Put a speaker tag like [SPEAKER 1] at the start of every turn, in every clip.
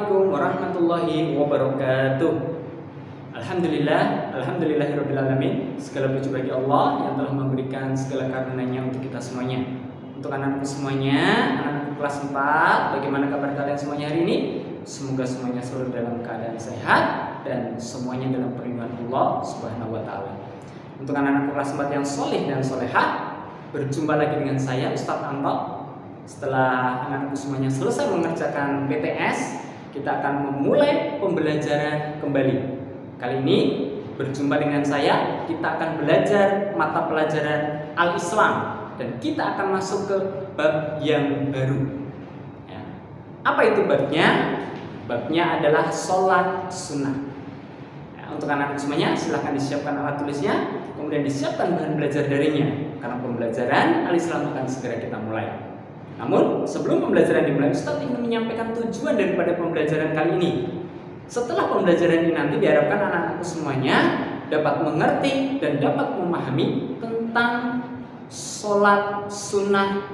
[SPEAKER 1] Assalamualaikum warahmatullahi wabarakatuh. Alhamdulillahirabbil alamin. Segala puji bagi Allah yang telah memberikan segala karunia-Nya untuk kita semuanya. Untuk anak-anakku semuanya, anak-anakku kelas 4, bagaimana kabar kalian semuanya hari ini? Semoga semuanya selalu dalam keadaan sehat dan semuanya dalam perlindungan Allah Subhanahu wa taala. Untuk anak-anakku kelas 4 yang soleh dan solehah, berjumpa lagi dengan saya Ustadz Anto. Setelah anak-anakku semuanya selesai mengerjakan PTS, kita akan memulai pembelajaran kembali. Kali ini berjumpa dengan saya, kita akan belajar mata pelajaran Al-Islam dan kita akan masuk ke bab yang baru. Ya. Apa itu babnya? Babnya adalah sholat sunnah. Ya, untuk anak-anak semuanya, silahkan disiapkan alat tulisnya, kemudian disiapkan bahan belajar darinya, karena pembelajaran Al-Islam akan segera kita mulai. Namun, sebelum pembelajaran dimulai, Ustadz ingin menyampaikan tujuan daripada pembelajaran kali ini. Setelah pembelajaran ini nanti diharapkan anak-anakku semuanya dapat mengerti dan dapat memahami tentang sholat sunnah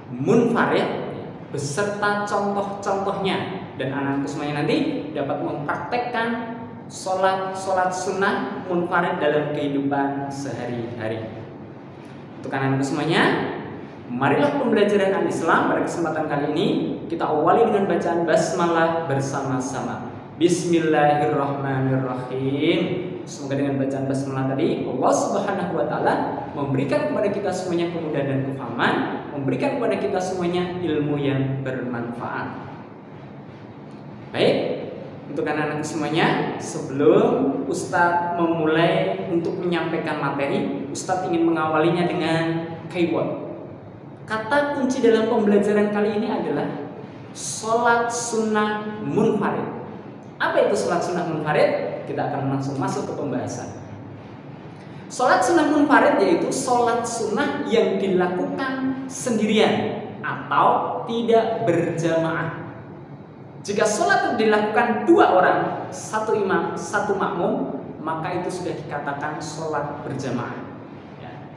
[SPEAKER 1] munfarid beserta contoh-contohnya, dan anak-anakku semuanya nanti dapat mempraktekkan sholat sunnah munfarid dalam kehidupan sehari-hari. Untuk anak-anakku semuanya, marilah pembelajaran Al-Islam pada kesempatan kali ini kita awali dengan bacaan basmalah bersama-sama. Bismillahirrahmanirrahim. Semoga dengan bacaan basmalah tadi Allah Subhanahu wa taala memberikan kepada kita semuanya kemudahan dan kefahaman, memberikan kepada kita semuanya ilmu yang bermanfaat. Baik, untuk anak-anak semuanya, sebelum Ustadz memulai untuk menyampaikan materi, Ustadz ingin mengawalinya dengan keyword. Kata kunci dalam pembelajaran kali ini adalah sholat sunnah munfarid. Apa itu sholat sunnah munfarid? Kita akan langsung masuk ke pembahasan. Sholat sunnah munfarid yaitu sholat sunnah yang dilakukan sendirian atau tidak berjamaah. Jika sholat itu dilakukan dua orang, satu imam, satu makmum, maka itu sudah dikatakan sholat berjamaah.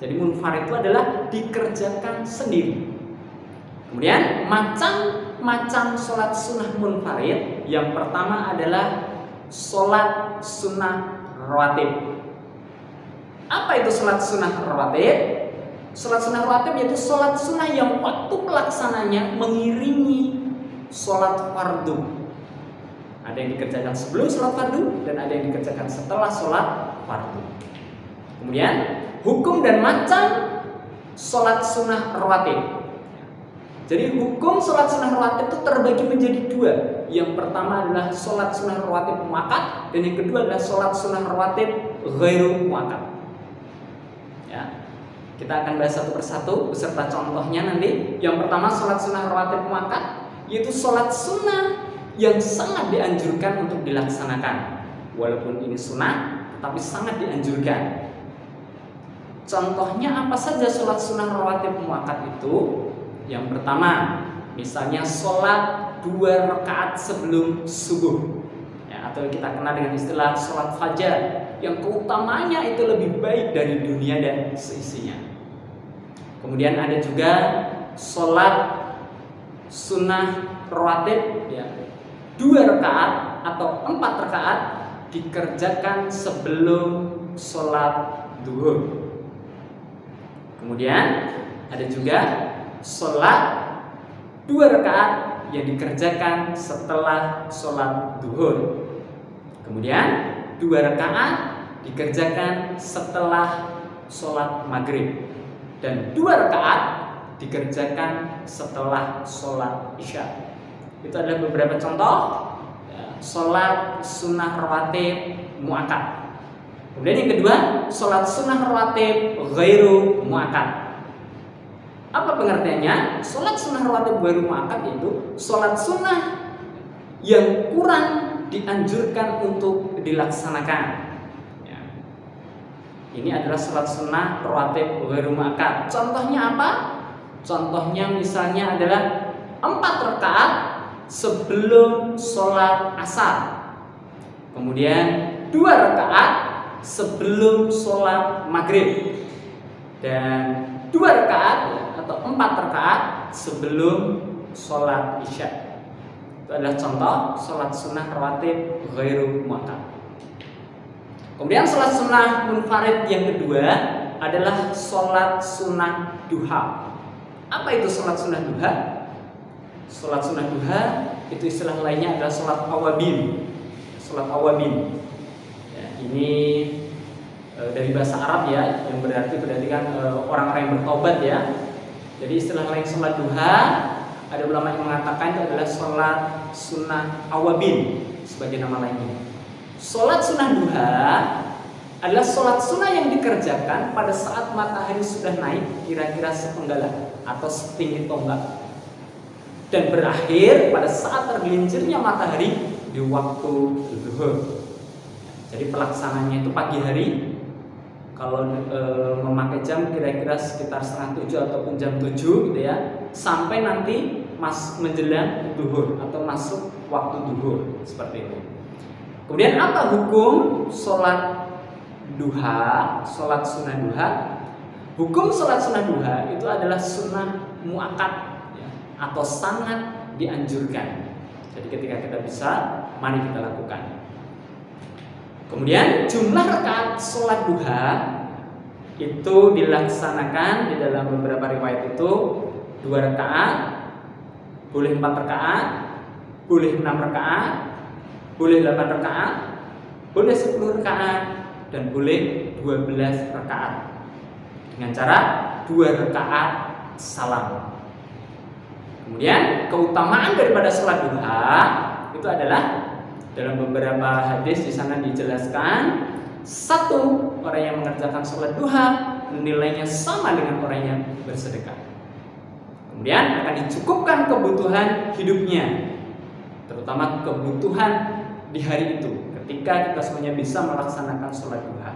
[SPEAKER 1] Jadi munfarid itu adalah dikerjakan sendiri. Kemudian macam-macam sholat sunnah munfarid. Yang pertama adalah sholat sunnah rawatib. Apa itu sholat sunnah rawatib? Sholat sunnah rawatib yaitu sholat sunnah yang waktu pelaksananya mengiringi sholat fardu. Ada yang dikerjakan sebelum sholat fardu dan ada yang dikerjakan setelah sholat fardu. Kemudian hukum dan macam sholat sunnah rawatib. Jadi hukum sholat sunnah rawatib itu terbagi menjadi dua. Yang pertama adalah sholat sunnah rawatib muakkad, dan yang kedua adalah sholat sunnah rawatib ghairu muakkad. Ya, kita akan bahas satu persatu beserta contohnya nanti. Yang pertama sholat sunnah rawatib muakkad, yaitu sholat sunnah yang sangat dianjurkan untuk dilaksanakan. Walaupun ini sunnah, tapi sangat dianjurkan. Contohnya apa saja sholat sunnah rawatib muakkad itu? Yang pertama, misalnya sholat 2 rakaat sebelum subuh, ya, atau kita kenal dengan istilah sholat fajar, yang keutamanya itu lebih baik dari dunia dan seisinya. Kemudian ada juga sholat sunnah rawatib, ya, 2 rakaat atau 4 rakaat dikerjakan sebelum sholat duhur. Kemudian ada juga sholat 2 rakaat yang dikerjakan setelah sholat duhur. Kemudian 2 rakaat dikerjakan setelah sholat maghrib. Dan 2 rakaat dikerjakan setelah sholat isya. Itu adalah beberapa contoh sholat sunnah rawatib muakkad. Kemudian yang kedua, sholat sunnah rawatib ghairu muakkad. Apa pengertiannya? Sholat sunnah rawatib ghairu muakkad yaitu sholat sunnah yang kurang dianjurkan untuk dilaksanakan. Ya. Ini adalah sholat sunnah rawatib ghairu muakkad. Contohnya apa? Contohnya misalnya adalah 4 rakaat sebelum sholat asar. Kemudian 2 rakaat sebelum sholat maghrib, dan 2 rakaat atau 4 rakaat sebelum sholat isya. Itu adalah contoh sholat sunnah rawatib ghairu muakkad. Kemudian sholat sunnah munfarid yang kedua adalah sholat sunnah duha. Apa itu sholat sunnah duha? Sholat sunnah duha itu istilah lainnya adalah sholat awabin. Sholat awabin. Ya, ini dari bahasa Arab ya, yang berarti kan orang-orang yang bertobat ya. Jadi istilah lain sholat duha, ada ulama yang mengatakan itu adalah sholat sunnah awabin sebagai nama lainnya. Sholat sunnah duha adalah sholat sunnah yang dikerjakan pada saat matahari sudah naik kira-kira sepenggalan atau setinggi tombak dan berakhir pada saat tergelincirnya matahari di waktu zuhur. Jadi pelaksananya itu pagi hari. Kalau memakai jam kira-kira sekitar 6:30 ataupun jam 7 gitu ya, sampai nanti menjelang zuhur atau masuk waktu zuhur seperti itu. Kemudian apa hukum sholat duha, sholat sunnah duha? Hukum sholat sunnah duha itu adalah sunnah muakkad ya, atau sangat dianjurkan. Jadi ketika kita bisa, mari kita lakukan. Kemudian jumlah rakaat sholat duha itu dilaksanakan di dalam beberapa riwayat itu 2 rakaat, boleh 4 rakaat, boleh 6 rakaat, boleh 8 rakaat, boleh 10 rakaat, dan boleh 12 rakaat dengan cara 2 rakaat salam. Kemudian keutamaan daripada sholat duha itu adalah dalam beberapa hadis di sana dijelaskan, satu orang yang mengerjakan sholat duha nilainya sama dengan orang yang bersedekah. Kemudian akan dicukupkan kebutuhan hidupnya, terutama kebutuhan di hari itu ketika kita semuanya bisa melaksanakan sholat duha.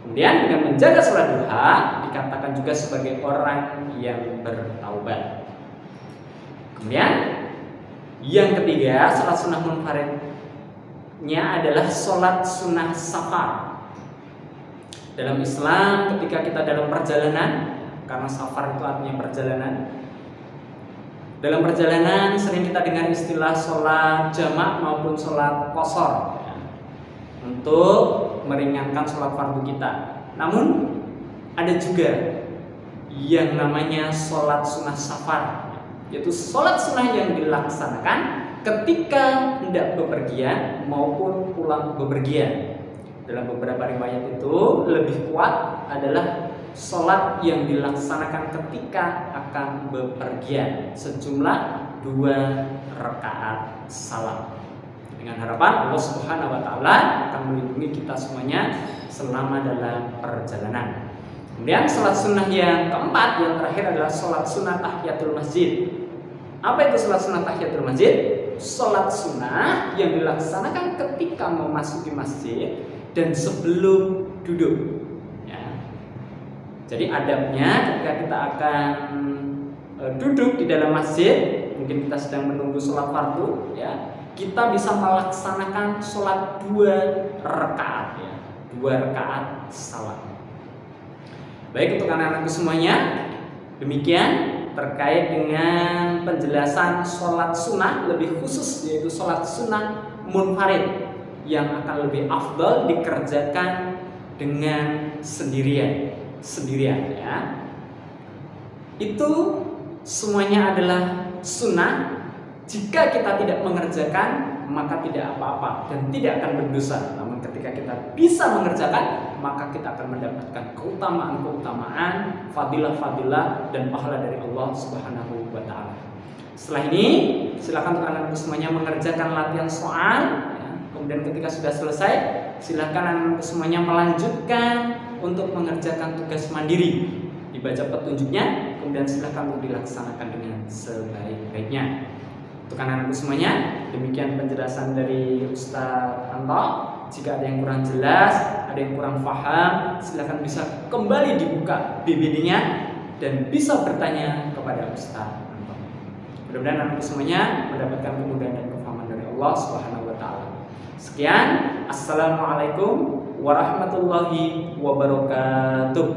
[SPEAKER 1] Kemudian dengan menjaga sholat duha dikatakan juga sebagai orang yang bertaubat. Kemudian yang ketiga, sholat sunnah munfaridnya adalah sholat sunnah safar. Dalam Islam ketika kita dalam perjalanan, karena safar itu artinya perjalanan, dalam perjalanan sering kita dengar istilah sholat jamak maupun sholat qashar ya, untuk meringankan sholat fardu kita. Namun ada juga yang namanya sholat sunnah safar, yaitu sholat sunnah yang dilaksanakan ketika hendak bepergian maupun pulang bepergian. Dalam beberapa riwayat itu lebih kuat adalah sholat yang dilaksanakan ketika akan bepergian, sejumlah 2 rakaat salam. Dengan harapan Allah Subhanahu wa taala akan melindungi kita semuanya selama dalam perjalanan. Kemudian sholat sunnah yang keempat, yang terakhir adalah sholat sunnah tahiyatul masjid. Apa itu sholat sunnah tahiyatul masjid? Sholat sunnah yang dilaksanakan ketika memasuki masjid dan sebelum duduk ya. Jadi adabnya ketika kita akan duduk di dalam masjid, mungkin kita sedang menunggu sholat fardu ya, kita bisa melaksanakan sholat 2 rakaat ya, 2 rakaat salam. Baik, untuk anak-anakku semuanya, demikian terkait dengan penjelasan sholat sunnah, lebih khusus yaitu sholat sunnah munfarid yang akan lebih afdal dikerjakan dengan sendirian ya. Itu semuanya adalah sunnah. Jika kita tidak mengerjakan maka tidak apa-apa dan tidak akan berdosa. Namun ketika kita bisa mengerjakan maka kita akan mendapatkan keutamaan-keutamaan, fadilah-fadilah dan pahala dari Allah Subhanahu wa taala. Setelah ini silakan untuk anak-anak semuanya mengerjakan latihan soal. Kemudian ketika sudah selesai, silakan anak-anak semuanya melanjutkan untuk mengerjakan tugas mandiri. Dibaca petunjuknya, kemudian silakan untuk dilaksanakan dengan sebaik-baiknya. Untuk anak-anak semuanya, demikian penjelasan dari Ustaz Anto. Jika ada yang kurang jelas, ada yang kurang paham, silakan bisa kembali dibuka BBD-nya dan bisa bertanya kepada Ustaz Anto. Mudah-mudahan anak-anak semuanya mendapatkan kemudahan dan kefahaman dari Allah Subhanahu wa taala. Sekian, assalamualaikum warahmatullahi wabarakatuh.